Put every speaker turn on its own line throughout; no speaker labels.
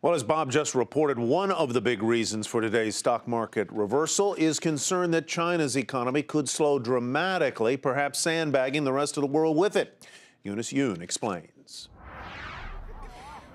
Well, as Bob just reported, one of the big reasons for today's stock market reversal is concern that China's economy could slow dramatically, perhaps sandbagging the rest of the world with it. Eunice Yoon explains.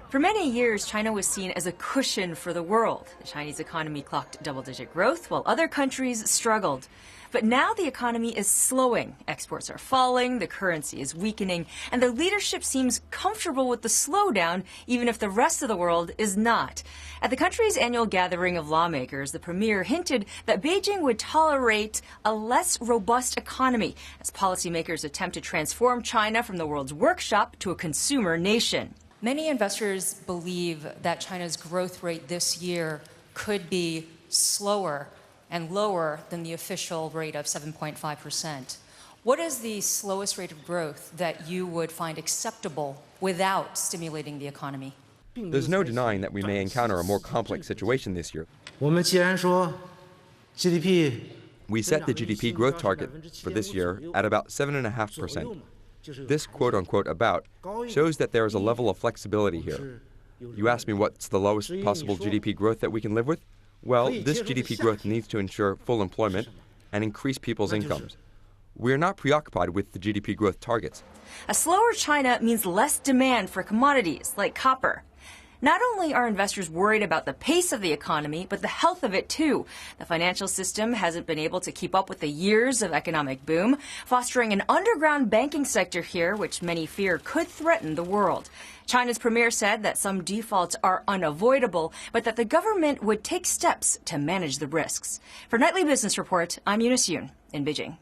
For many years, China was seen as a cushion for the world. The Chinese economy clocked double-digit growth, while other countries struggled. But now the economy is slowing. Exports are falling, the currency is weakening, and the leadership seems comfortable with the slowdown, even if the rest of the world is not. At the country's annual gathering of lawmakers, the premier hinted that Beijing would tolerate a less robust economy as policymakers attempt to transform China from the world's workshop to a consumer nation.
Many investors believe that China's growth rate this year could be slower and lower than the official rate of 7.5%. What is the slowest rate of growth that you would find acceptable without stimulating the economy?
There's no denying that we may encounter a more complex situation this year.
We set
the GDP growth target for this year at about 7.5%. This quote-unquote about shows that there is a level of flexibility here. You ask me what's the lowest possible GDP growth that we can live with? Well, this GDP growth needs to ensure full employment and increase people's incomes. We're not preoccupied with the GDP growth targets.
A slower China means less demand for commodities like copper. Not only are investors worried about the pace of the economy, but the health of it too. The financial system hasn't been able to keep up with the years of economic boom, fostering an underground banking sector here, which many fear could threaten the world. China's premier said that some defaults are unavoidable, but that the government would take steps to manage the risks. For Nightly Business Report, I'm Eunice Yoon in Beijing.